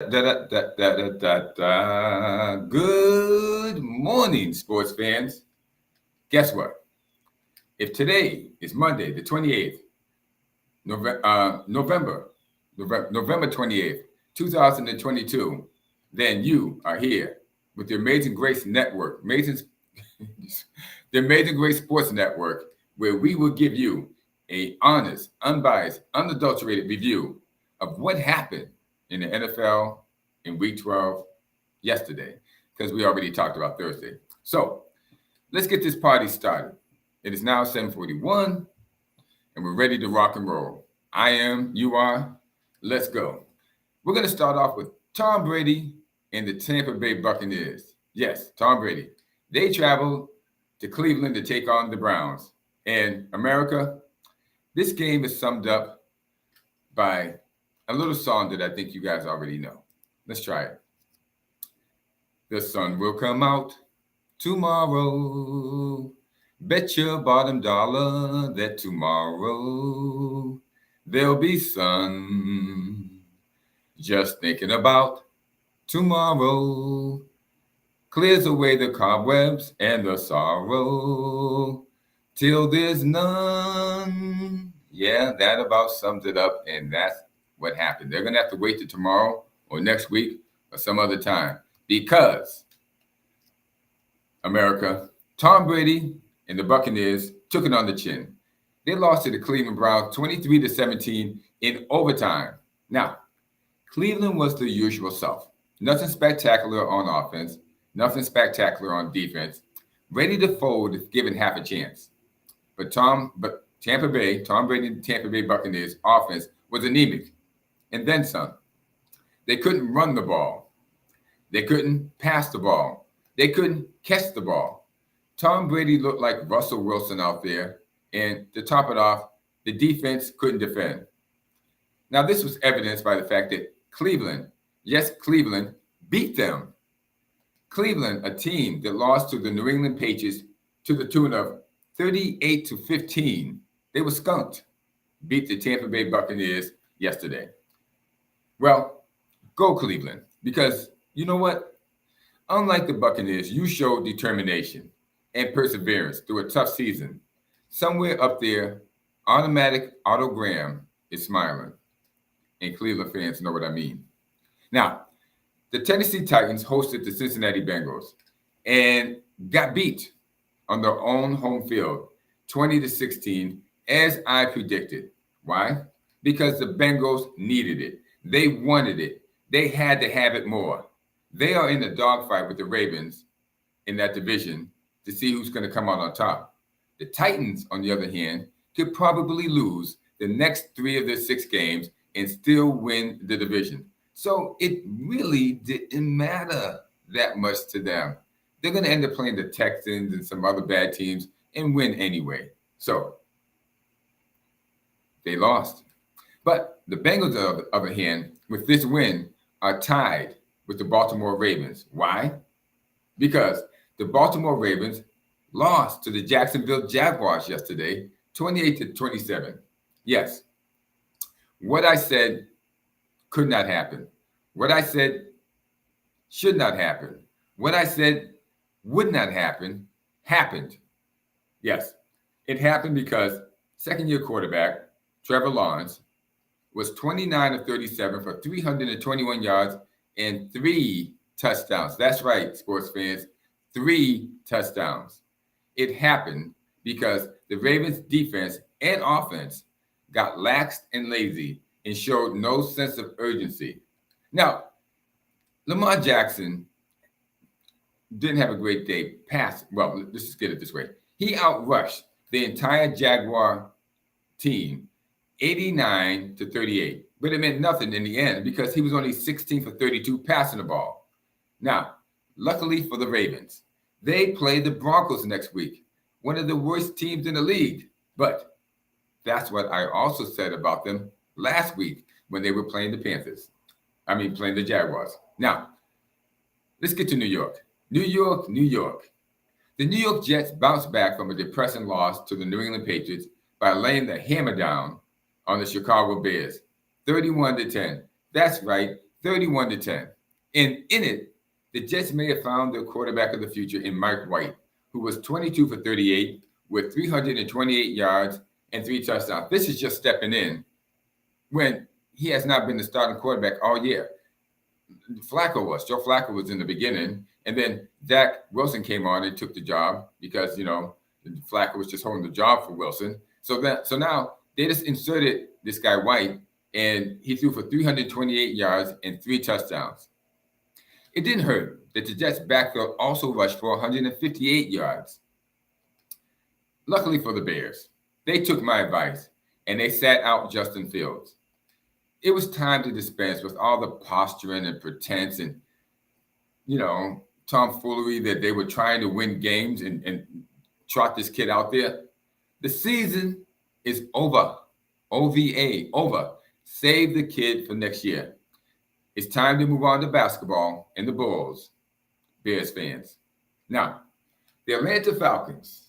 Good morning, sports fans. Guess what? If today is Monday, the 28th, November 28th, 2022, then you are here with the Amazing Grace Network, the Amazing Grace Sports Network, where we will give you a honest, unbiased, unadulterated review of what happened in the NFL in Week 12 yesterday, because we already talked about Thursday. So let's get this party started. It is now 7:41, and we're ready to rock and roll. I am, you are. Let's go. We're going to start off with Tom Brady and the Tampa Bay Buccaneers. Yes, Tom Brady. They traveled to Cleveland to take on the Browns. And America, this game is summed up by a little song that I think you guys already know. Let's try it. The sun will come out tomorrow. Bet your bottom dollar that tomorrow there'll be sun. Just thinking about tomorrow clears away the cobwebs and the sorrow till there's none. Yeah, that about sums it up, and that's what happened. They're gonna have to wait till tomorrow or next week or some other time because America, Tom Brady and the Buccaneers took it on the chin. They lost to the Cleveland Browns 23-17 in overtime. Now, Cleveland was the usual self. Nothing spectacular on offense, nothing spectacular on defense. Ready to fold if given half a chance. But Tom Brady and Tampa Bay Buccaneers offense was anemic. And then some. They couldn't run the ball. They couldn't pass the ball. They couldn't catch the ball. Tom Brady looked like Russell Wilson out there. And to top it off, the defense couldn't defend. Now, this was evidenced by the fact that Cleveland, yes, Cleveland, beat them. Cleveland, a team that lost to the New England Patriots to the tune of 38-15, they were skunked, beat the Tampa Bay Buccaneers yesterday. Well, go Cleveland, because you know what? Unlike the Buccaneers, you showed determination and perseverance through a tough season. Somewhere up there, automatic autogram is smiling, and Cleveland fans know what I mean. Now, the Tennessee Titans hosted the Cincinnati Bengals and got beat on their own home field, 20-16, as I predicted. Why? Because the Bengals needed it. They wanted it. They had to have it more. They are in a dogfight with the Ravens in that division to see who's going to come out on top. The Titans, on the other hand, could probably lose the next 3 of their 6 games and still win the division. So it really didn't matter that much to them. They're going to end up playing the Texans and some other bad teams and win anyway. So they lost. But the Bengals, on the other hand, with this win, are tied with the Baltimore Ravens. Why? Because the Baltimore Ravens lost to the Jacksonville Jaguars yesterday, 28-27. Yes, what I said could not happen. What I said should not happen. What I said would not happen happened. Yes, it happened because second-year quarterback Trevor Lawrence was 29 of 37 for 321 yards and 3 touchdowns. That's right, sports fans, 3 touchdowns. It happened because the Ravens defense and offense got lax and lazy and showed no sense of urgency. Now, Lamar Jackson didn't have a great day. Let's just get it this way. He outrushed the entire Jaguar team 89-38. But it meant nothing in the end because he was only 16 for 32 passing the ball. Now, luckily for the Ravens, they play the Broncos next week, one of the worst teams in the league. But that's what I also said about them last week when they were playing the playing the Jaguars. Now, let's get to New York. New York. The New York Jets bounced back from a depressing loss to the New England Patriots by laying the hammer down on the Chicago Bears, 31-10. That's right, 31-10. And in it, the Jets may have found their quarterback of the future in Mike White, who was 22 for 38 with 328 yards and 3 touchdowns. This is just stepping in when he has not been the starting quarterback all year. Joe Flacco was in the beginning, and then Zach Wilson came on and took the job because, Flacco was just holding the job for Wilson. So now they just inserted this guy White, and he threw for 328 yards and 3 touchdowns. It didn't hurt that the Jets' backfield also rushed for 158 yards. Luckily for the Bears, they took my advice and they sat out Justin Fields. It was time to dispense with all the posturing and pretense and, tomfoolery that they were trying to win games and trot this kid out there. The season is over. OVA, over. Save the kid for next year. It's time to move on to basketball and the Bulls, Bears fans. Now, the Atlanta Falcons,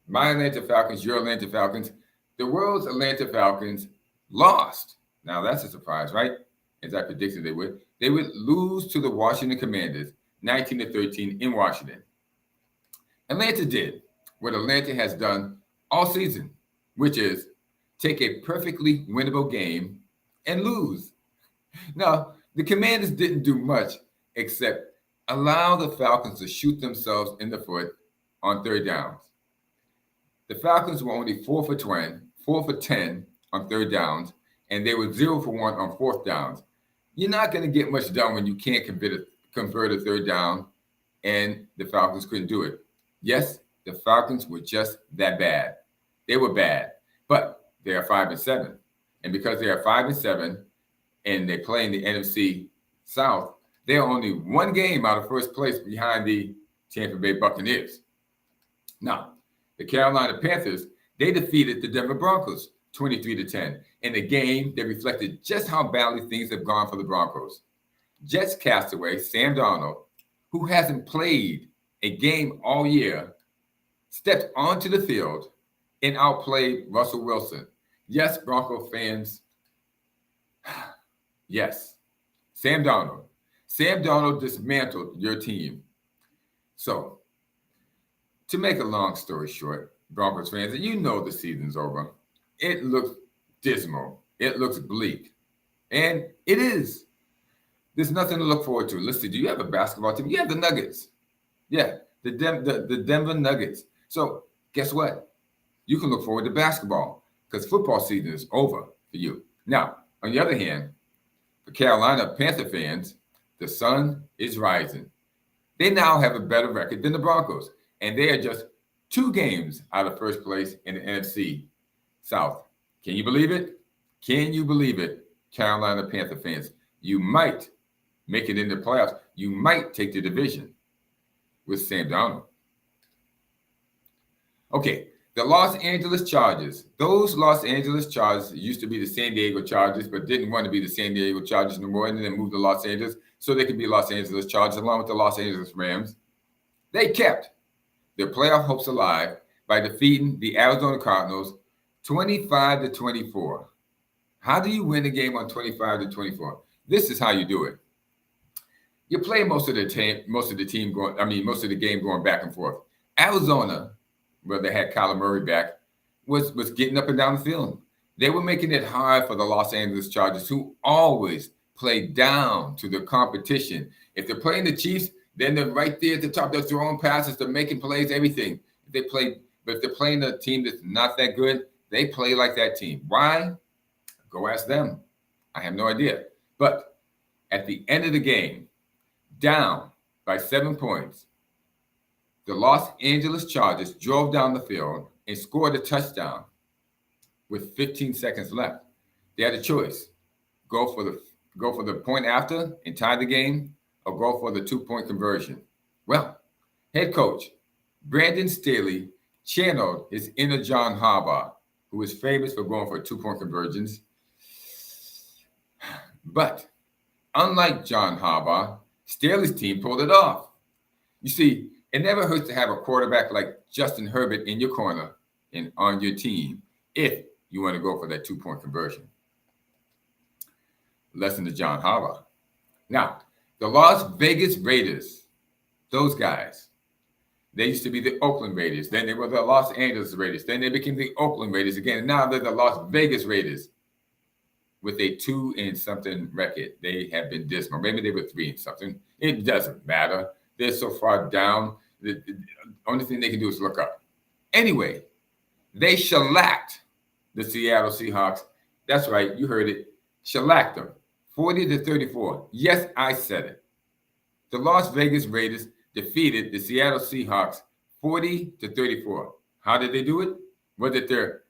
my Atlanta Falcons, your Atlanta Falcons, the world's Atlanta Falcons lost. Now, that's a surprise, right? As I predicted they would. They would lose to the Washington Commanders, 19-13 in Washington. Atlanta did what Atlanta has done all season, which is take a perfectly winnable game and lose. Now, the Commanders didn't do much except allow the Falcons to shoot themselves in the foot on third downs. The Falcons were only 4 for 10 on third downs, and they were 0 for 1 on fourth downs. You're not going to get much done when you can't convert a third down, and the Falcons couldn't do it. Yes, the Falcons were just that bad. They were bad, but they are 5-7. And because they are 5-7 and they play in the NFC South, they are only one game out of first place behind the Tampa Bay Buccaneers. Now, the Carolina Panthers, they defeated the Denver Broncos 23-10 in a game that reflected just how badly things have gone for the Broncos. Jets castaway Sam Darnold, who hasn't played a game all year, stepped onto the field and outplayed Russell Wilson. Yes, Bronco fans. Yes, Sam Darnold. Sam Darnold dismantled your team. So, to make a long story short, Broncos fans, and you know the season's over. It looks dismal. It looks bleak. And it is. There's nothing to look forward to. Listen, do you have a basketball team? You have the Nuggets. Yeah, the Denver Nuggets. So, guess what? You can look forward to basketball because football season is over for you. Now, on the other hand, for Carolina Panther fans, the sun is rising. They now have a better record than the Broncos, and they are just 2 games out of first place in the NFC South. Can you believe it? Can you believe it, Carolina Panther fans? You might make it into the playoffs. You might take the division with Sam Darnold. Okay, the Los Angeles Chargers. Those Los Angeles Chargers used to be the San Diego Chargers, but didn't want to be the San Diego Chargers no more, and then moved to Los Angeles so they could be Los Angeles Chargers along with the Los Angeles Rams. They kept their playoff hopes alive by defeating the Arizona Cardinals 25-24. How do you win a game on 25-24? This is how you do it. You play most of the game going back and forth. Arizona, where they had Kyler Murray back, was getting up and down the field. They were making it hard for the Los Angeles Chargers, who always play down to the competition. If they're playing the Chiefs, then they're right there at the top. They're throwing passes, they're making plays, everything. But if they're playing a team that's not that good, they play like that team. Why? Go ask them. I have no idea. But at the end of the game, down by 7 points, the Los Angeles Chargers drove down the field and scored a touchdown with 15 seconds left. They had a choice: go for the point after and tie the game, or go for the 2-point conversion. Well, head coach Brandon Staley channeled his inner John Harbaugh, who is famous for going for 2-point conversions. But unlike John Harbaugh, Staley's team pulled it off. You see, it never hurts to have a quarterback like Justin Herbert in your corner and on your team if you want to go for that 2-point conversion. Lesson to John Harbaugh. Now, the Las Vegas Raiders, those guys, they used to be the Oakland Raiders. Then they were the Los Angeles Raiders. Then they became the Oakland Raiders again. And now they're the Las Vegas Raiders with a 2-something record. They have been dismal. Maybe they were 3-something. It doesn't matter. They're so far down. The only thing they can do is look up. Anyway, they shellacked the Seattle Seahawks. That's right. You heard it. Shellacked them. 40-34. Yes, I said it. The Las Vegas Raiders defeated the Seattle Seahawks 40-34. How did they do it? Was it their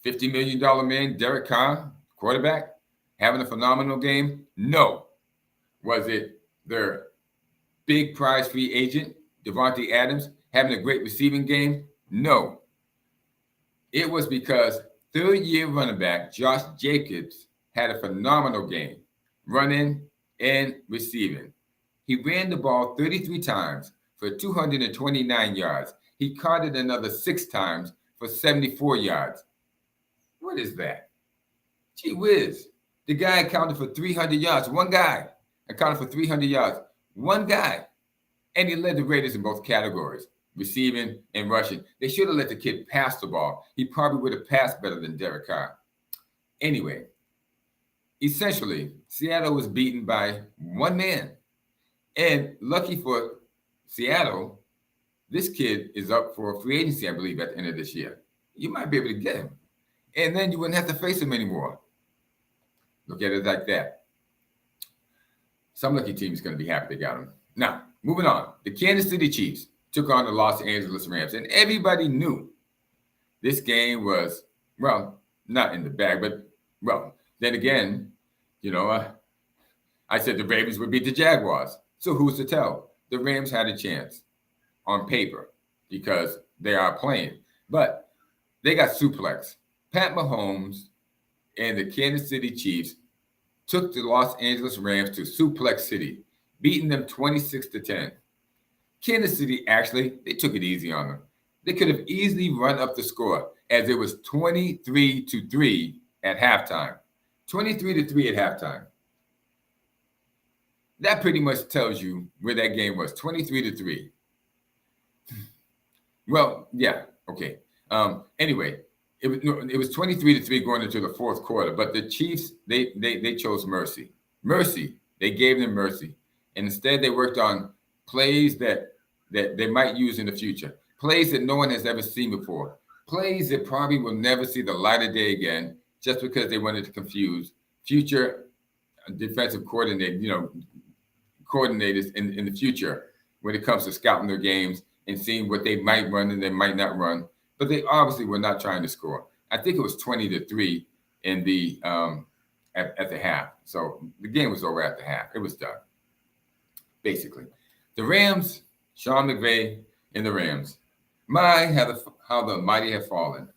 $50 million man, Derek Carr, quarterback, having a phenomenal game? No. Was it their big prize free agent, Devontae Adams, having a great receiving game? No. It was because third-year running back Josh Jacobs had a phenomenal game, running and receiving. He ran the ball 33 times for 229 yards. He caught it another 6 times for 74 yards. What is that? Gee whiz. The guy accounted for 300 yards. One guy accounted for 300 yards. One guy. And he led the Raiders in both categories, receiving and rushing. They should have let the kid pass the ball. He probably would have passed better than Derek Carr. Anyway, essentially, Seattle was beaten by one man. And lucky for Seattle, this kid is up for free agency, I believe, at the end of this year. You might be able to get him. And then you wouldn't have to face him anymore. Look at it like that. Some lucky team is going to be happy they got him. Now, moving on. The Kansas City Chiefs took on the Los Angeles Rams. And everybody knew this game was, well, not in the bag, but, well, then again, I said the Ravens would beat the Jaguars. So who's to tell? The Rams had a chance on paper because they are playing. But they got suplexed. Pat Mahomes and the Kansas City Chiefs took the Los Angeles Rams to Suplex City, beating them 26-10. Kansas City, actually, they took it easy on them. They could have easily run up the score as it was 23-3 at halftime. 23-3 at halftime. That pretty much tells you where that game was, 23-3. Well, yeah, okay. Anyway, it was 23-3 going into the fourth quarter, but the Chiefs, they chose mercy. Mercy. They gave them mercy. And instead they worked on plays that they might use in the future, plays that no one has ever seen before, plays that probably will never see the light of day again just because they wanted to confuse future defensive coordinators in the future when it comes to scouting their games and seeing what they might run and they might not run. But they obviously were not trying to score. I think it was 20-3 in the at the half. So the game was over at the half. It was done, basically. The Rams, Sean McVay and the Rams. How the mighty have fallen.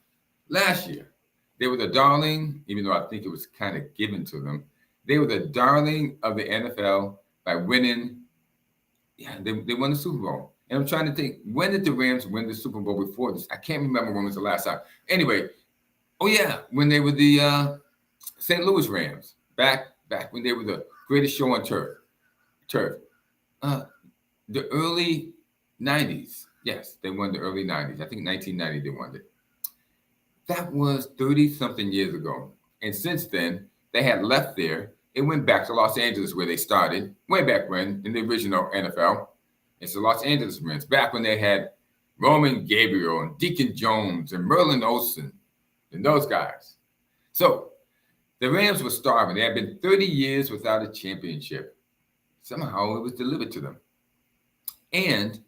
Last year, they were the darling, even though I think it was kind of given to them. They were the darling of the NFL by winning. Yeah, they won the Super Bowl. And I'm trying to think, when did the Rams win the Super Bowl before this? I can't remember when was the last time. Anyway, when they were the St. Louis Rams, back when they were the greatest show on turf. The early 90s. Yes, they won the early 90s. I think 1990 they won it. That was 30-something years ago. And since then, they had left there and went back to Los Angeles where they started, way back when, in the original NFL. It's the Los Angeles Rams, back when they had Roman Gabriel and Deacon Jones and Merlin Olsen and those guys. So the Rams were starving. They had been 30 years without a championship. Somehow it was delivered to them. And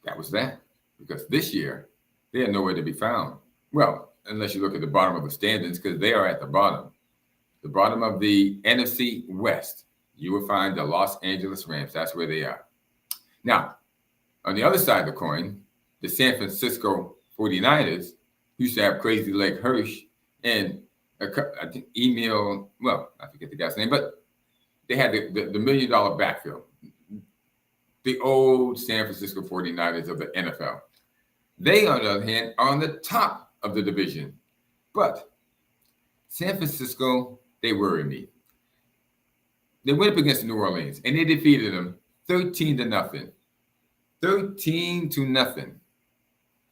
that was that, because this year they are nowhere to be found. Well, unless you look at the bottom of the standings, because they are at the bottom of the NFC West. You will find the Los Angeles Rams. That's where they are. Now, on the other side of the coin, the San Francisco 49ers used to have Crazy Leg Hirsch and I think I forget the guy's name, but they had the $1 million backfield. The old San Francisco 49ers of the NFL. They, on the other hand, are on the top of the division. But San Francisco, they worry me. They went up against New Orleans and they defeated them 13-0. 13-0.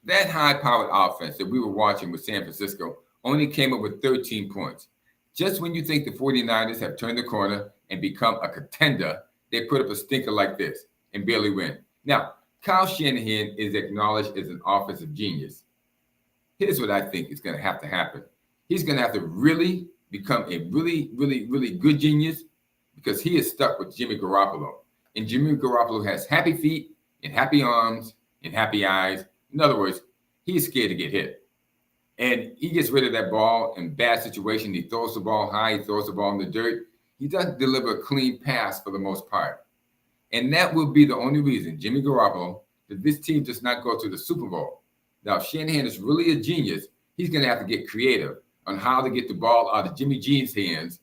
That high-powered offense that we were watching with San Francisco only came up with 13 points. Just when you think the 49ers have turned the corner and become a contender, they put up a stinker like this and barely win. Now, Kyle Shanahan is acknowledged as an offensive genius. Here's what I think is going to happen. He's going to have to really become a really, really, really good genius because he is stuck with Jimmy Garoppolo. And Jimmy Garoppolo has happy feet and happy arms and happy eyes. In other words, he's scared to get hit. And he gets rid of that ball in bad situation. He throws the ball high. He throws the ball in the dirt. He doesn't deliver a clean pass for the most part. And that will be the only reason, Jimmy Garoppolo, that this team does not go to the Super Bowl. Now, if Shanahan is really a genius, he's going to have to get creative on how to get the ball out of Jimmy G's hands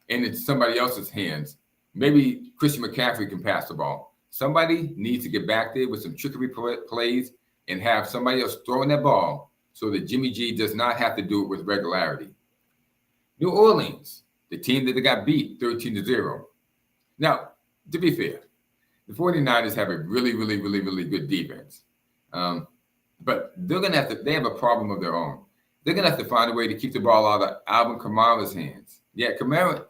and into somebody else's hands. Maybe Christian McCaffrey can pass the ball. Somebody needs to get back there with some trickery plays and have somebody else throwing that ball so that Jimmy G does not have to do it with regularity. New Orleans, the team that got beat 13-0. Now, to be fair, the 49ers have a really, really, really, really good defense. But they're going to have to, they have a problem of their own. They're going to have to find a way to keep the ball out of Alvin Kamara's hands. Yeah, Kamara,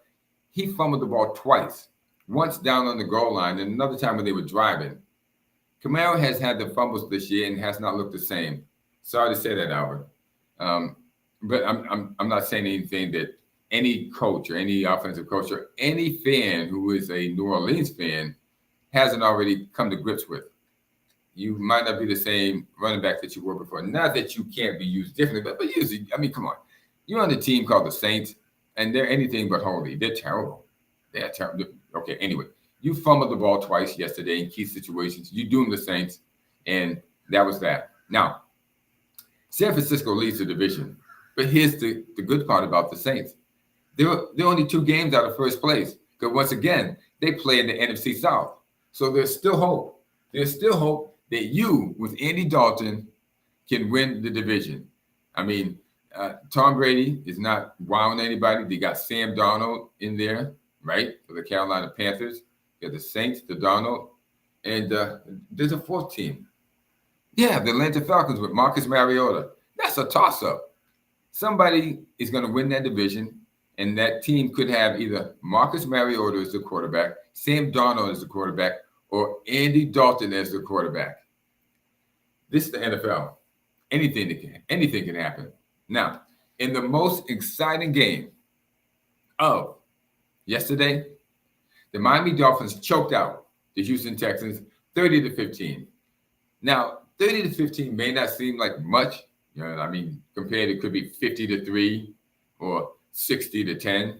he fumbled the ball twice. Once down on the goal line and another time when they were driving. Kamara has had the fumbles this year and has not looked the same. Sorry to say that, Alvin. But I'm not saying anything that any coach or any offensive coach or any fan who is a New Orleans fan hasn't already come to grips with. You might not be the same running back that you were before. Not that you can't be used differently, but usually, I mean, come on. You're on the team called the Saints, and they're anything but holy. They're terrible. They're terrible. Okay, anyway, you fumbled the ball twice yesterday in key situations. You doomed the Saints, and that was that. Now, San Francisco leads the division, but here's the good part about the Saints. They're only 2 games out of first place because, once again, they play in the NFC South. So there's still hope. There's still hope that you, with Andy Dalton, can win the division. I mean, Tom Brady is not wowing anybody. They got Sam Darnold in there, right, for the Carolina Panthers. You got the Saints, the Darnold, and there's a 4th team. Yeah, the Atlanta Falcons with Marcus Mariota. That's a toss-up. Somebody is going to win that division, and that team could have either Marcus Mariota as the quarterback, Sam Darnold as the quarterback, or Andy Dalton as the quarterback. This is the NFL. Anything can happen. Now, in the most exciting game of yesterday, the Miami Dolphins choked out the Houston Texans 30-15. Now, 30-15 may not seem like much. You know, I mean, compared, it could be 50-3 or 60-10,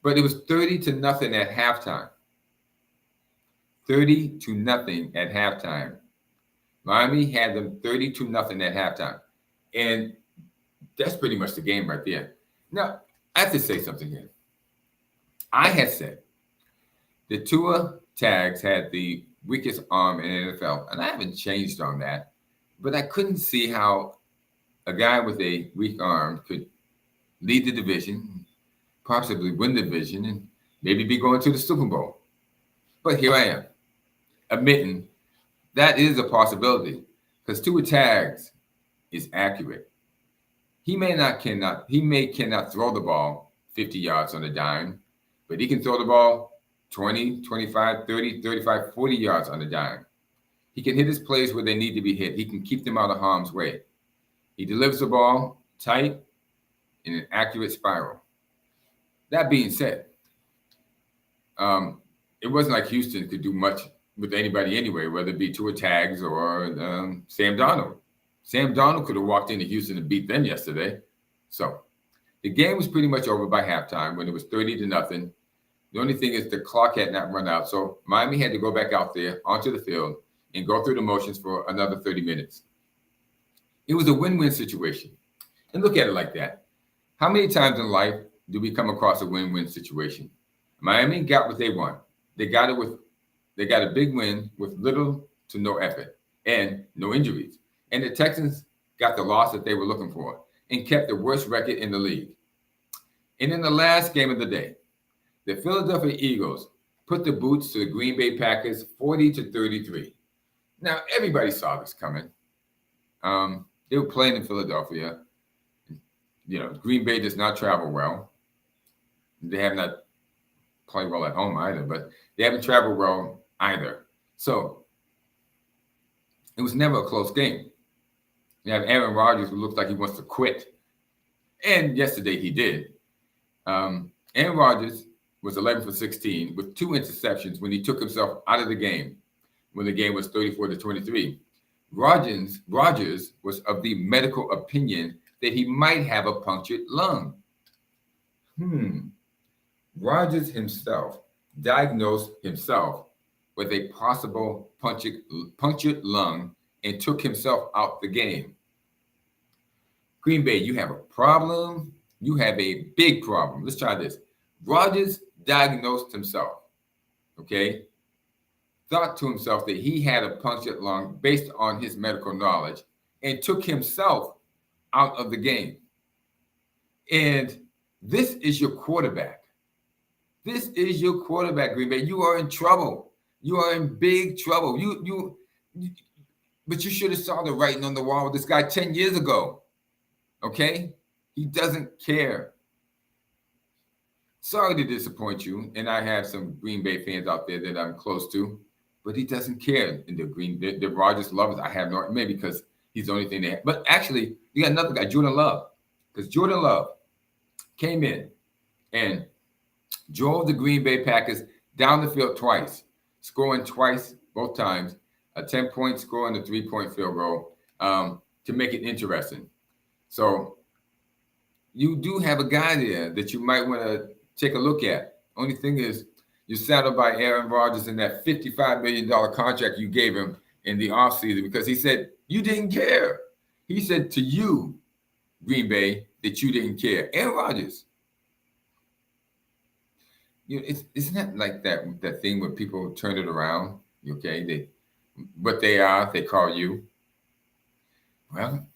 but it was 30-0 at halftime. 30-0 at halftime. Miami had them 32-0 at halftime. And that's pretty much the game right there. Now, I have to say something here. I had said that Tua Tags had the weakest arm in the NFL, and I haven't changed on that. But I couldn't see how a guy with a weak arm could lead the division, possibly win the division, and maybe be going to the Super Bowl. But here I am, admitting that is a possibility because Tua Tags is accurate. He cannot throw the ball 50 yards on a dime, but he can throw the ball 20, 25, 30, 35, 40 yards on a dime. He can hit his plays where they need to be hit. He can keep them out of harm's way. He delivers the ball tight in an accurate spiral. That being said, it wasn't like Houston could do much with anybody anyway, whether it be Tua Tags or Sam Darnold. Sam Darnold could have walked into Houston and beat them yesterday. So the game was pretty much over by halftime when it was 30-0. The only thing is the clock had not run out. So Miami had to go back out there onto the field and go through the motions for another 30 minutes. It was a win-win situation. And look at it like that. How many times in life do we come across a win-win situation? Miami got what they want. They got a big win with little to no effort and no injuries. And the Texans got the loss that they were looking for and kept the worst record in the league. And in the last game of the day, The Philadelphia Eagles put the boots to the Green Bay Packers 40-33. Now, everybody saw this coming. They were playing in Philadelphia. Green Bay does not travel well. They have not played well at home either, but they haven't traveled well either. So it was never a close game. You have Aaron Rodgers, who looks like he wants to quit. And yesterday he did. Aaron Rodgers was 11 for 16 with 2 interceptions when he took himself out of the game when the game was 34-23. Rodgers was of the medical opinion that he might have a punctured lung. Rodgers himself diagnosed himself with a possible punctured lung and took himself out the game. Green Bay, you have a problem. You have a big problem. Let's try this. Rodgers diagnosed himself, okay? Thought to himself that he had a punctured lung based on his medical knowledge and took himself out of the game. And this is your quarterback. This is your quarterback, Green Bay. You are in trouble. You are in big trouble. But you should have saw the writing on the wall with this guy 10 years ago. Okay? He doesn't care. Sorry to disappoint you, and I have some Green Bay fans out there that I'm close to, but he doesn't care. And the Rodgers lovers, I have no, maybe because he's the only thing they have. But actually, you got another guy, Jordan Love, because Jordan Love came in and drove the Green Bay Packers down the field twice, scoring twice, both times, a 10-point score and a 3-point field goal to make it interesting. So you do have a guy there that you might want to take a look at. Only thing is, you're saddled by Aaron Rodgers and that $55 million contract you gave him in the offseason because he said you didn't care. He said to you, Green Bay, that you didn't care. Aaron Rodgers. Isn't that like that thing where people turn it around? Okay, they call you. Well,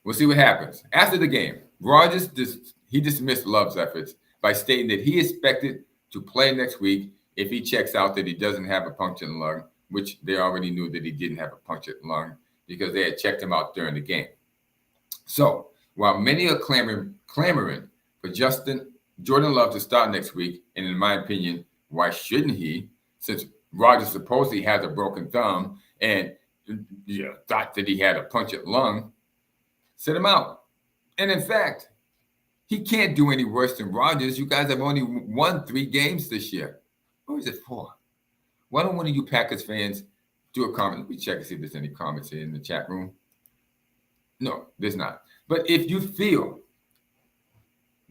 we'll see what happens. After the game, Rodgers dismissed Love's efforts by stating that he expected to play next week if he checks out that he doesn't have a punctured lung, which they already knew that he didn't have a punctured lung because they had checked him out during the game. So while many are clamoring for Jordan Love to start next week, and in my opinion, why shouldn't he? Since Rodgers supposedly has a broken thumb and thought that he had a punctured lung, sit him out. And in fact, he can't do any worse than Rodgers. You guys have only won 3 games this year. Or is it 4? Why don't one of you Packers fans do a comment? Let me check and see if there's any comments here in the chat room. No, there's not. But if you feel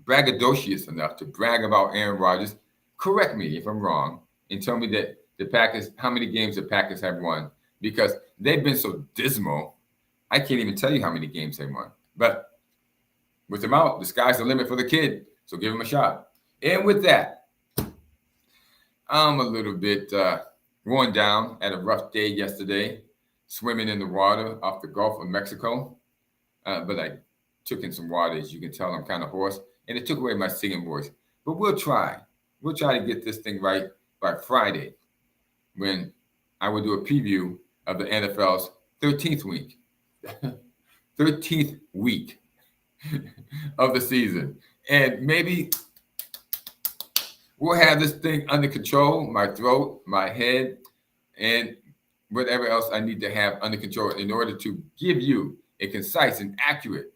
braggadocious enough to brag about Aaron Rodgers, correct me if I'm wrong and tell me that the Packers, how many games the Packers have won, because they've been so dismal. I can't even tell you how many games they won. But with him out, the sky's the limit for the kid. So give him a shot. And with that, I'm a little bit worn down. Had a rough day yesterday, swimming in the water off the Gulf of Mexico. But I took in some water. As you can tell, I'm kind of hoarse. And it took away my singing voice. But we'll try. We'll try to get this thing right by Friday when I will do a preview of the NFL's 13th week. 13th week of the season. And maybe we'll have this thing under control, my throat, my head, and whatever else I need to have under control in order to give you a concise and accurate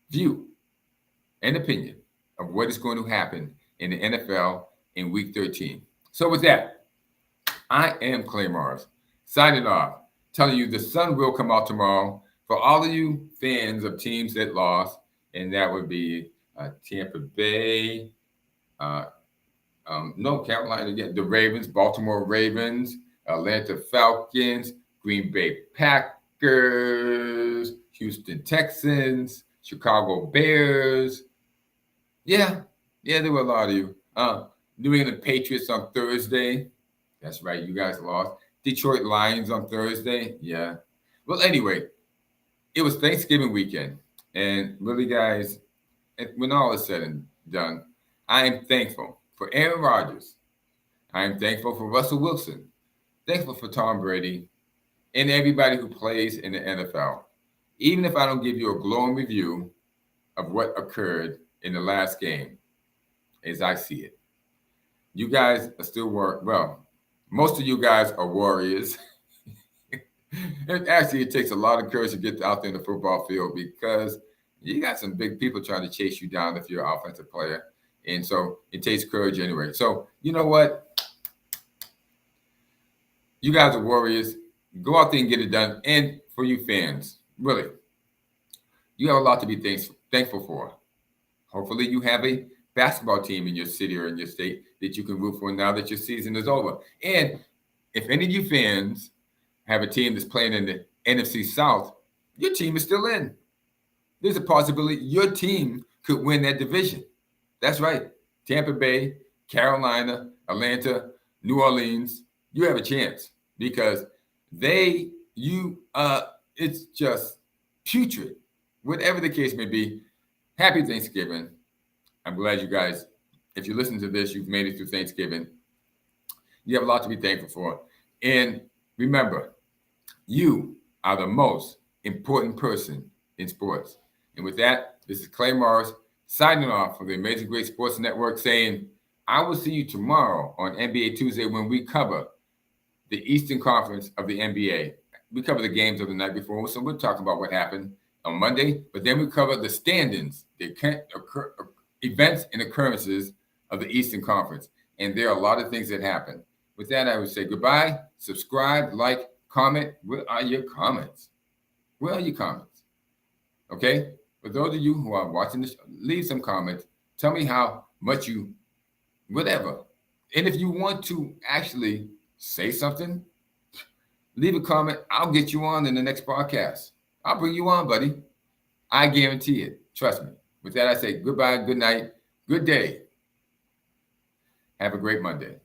view and opinion of what is going to happen in the NFL in week 13. So with that, I am Clay Morris, signing off, telling you the sun will come out tomorrow for all of you fans of teams that lost, and that would be Tampa Bay, Carolina again, the Ravens, Baltimore Ravens, Atlanta Falcons, Green Bay Packers, Houston Texans, Chicago Bears. Yeah, there were a lot of you. New England Patriots on Thursday. That's right, you guys lost. Detroit Lions on Thursday. Yeah. Well, anyway, it was Thanksgiving weekend. And really, guys, when all is said and done, I am thankful for for Aaron Rodgers. I am thankful for Russell Wilson. Thankful for Tom Brady and everybody who plays in the NFL. Even if I don't give you a glowing review of what occurred in the last game, as I see it. You guys are still most of you guys are warriors. Actually, it takes a lot of courage to get out there in the football field because you got some big people trying to chase you down if you're an offensive player. And so it takes courage anyway. So you know what? You guys are warriors. Go out there and get it done. And for you fans, really, you have a lot to be thankful for. Hopefully you have a basketball team in your city or in your state that you can root for now that your season is over. And if any of you fans have a team that's playing in the NFC South, your team is still in. There's a possibility your team could win that division. That's right. Tampa Bay, Carolina, Atlanta, New Orleans, you have a chance because it's just putrid. Whatever the case may be, happy Thanksgiving. I'm glad you guys, if you listen to this, you've made it through Thanksgiving. You have a lot to be thankful for. And remember, you are the most important person in sports. And with that, this is Clay Morris signing off from the Amazing Great Sports Network saying, I will see you tomorrow on NBA Tuesday when we cover the Eastern Conference of the NBA. We cover the games of the night before, so we'll talk about what happened on Monday, but then we cover the standings, the events and occurrences of the Eastern Conference. And there are a lot of things that happen. With that, I would say goodbye, subscribe, like, comment. Where are your comments? Where are your comments? Okay? For those of you who are watching this, leave some comments. Tell me how much whatever. And if you want to actually say something, leave a comment. I'll get you on in the next podcast. I'll bring you on, buddy. I guarantee it. Trust me. With that, I say goodbye, good night, good day. Have a great Monday.